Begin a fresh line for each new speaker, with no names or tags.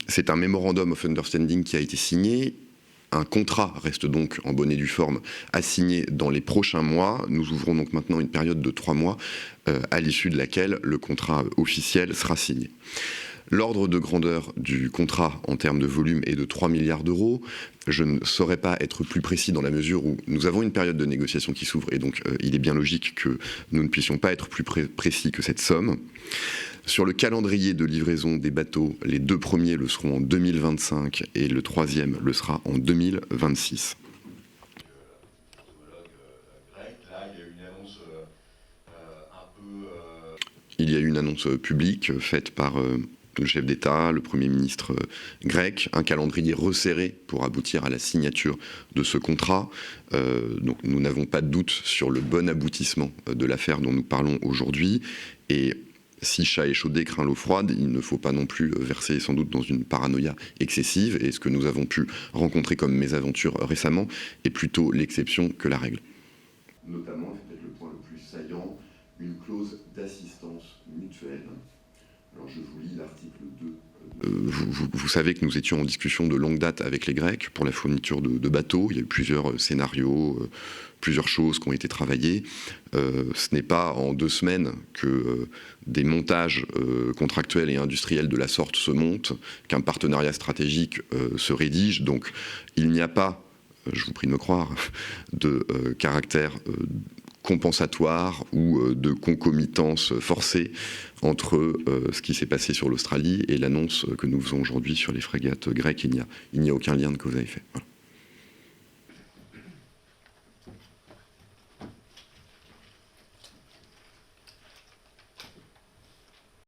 C'est un Memorandum of Understanding qui a été signé. Un contrat reste donc en bonne et due forme à signer dans les prochains mois. Nous ouvrons donc maintenant une période de 3 mois à l'issue de laquelle le contrat officiel sera signé. L'ordre de grandeur du contrat en termes de volume est de 3 milliards d'euros. Je ne saurais pas être plus précis dans la mesure où nous avons une période de négociation qui s'ouvre et donc il est bien logique que nous ne puissions pas être plus précis que cette somme. Sur le calendrier de livraison des bateaux, les 2 premiers le seront en 2025 et le 3e le sera en 2026. Il y a eu une annonce publique faite par le chef d'État, le Premier ministre grec, un calendrier resserré pour aboutir à la signature de ce contrat. Donc nous n'avons pas de doute sur le bon aboutissement de l'affaire dont nous parlons aujourd'hui. Et si chat échaudé craint l'eau froide, il ne faut pas non plus verser sans doute dans une paranoïa excessive. Et ce que nous avons pu rencontrer comme mésaventure récemment est plutôt l'exception que la règle. Notamment, c'est peut-être le point le plus saillant, une clause d'assistance mutuelle. Alors je vous lis l'article 2. Vous savez que nous étions en discussion de longue date avec les Grecs pour la fourniture de bateaux. Il y a eu plusieurs scénarios, plusieurs choses qui ont été travaillées. Ce n'est pas en 2 semaines que des montages contractuels et industriels de la sorte se montent, qu'un partenariat stratégique se rédige. Donc il n'y a pas, je vous prie de me croire, de caractère compensatoire ou de concomitance forcée entre ce qui s'est passé sur l'Australie et l'annonce que nous faisons aujourd'hui sur les frégates grecques. Il n'y a aucun lien de cause à effet. Voilà.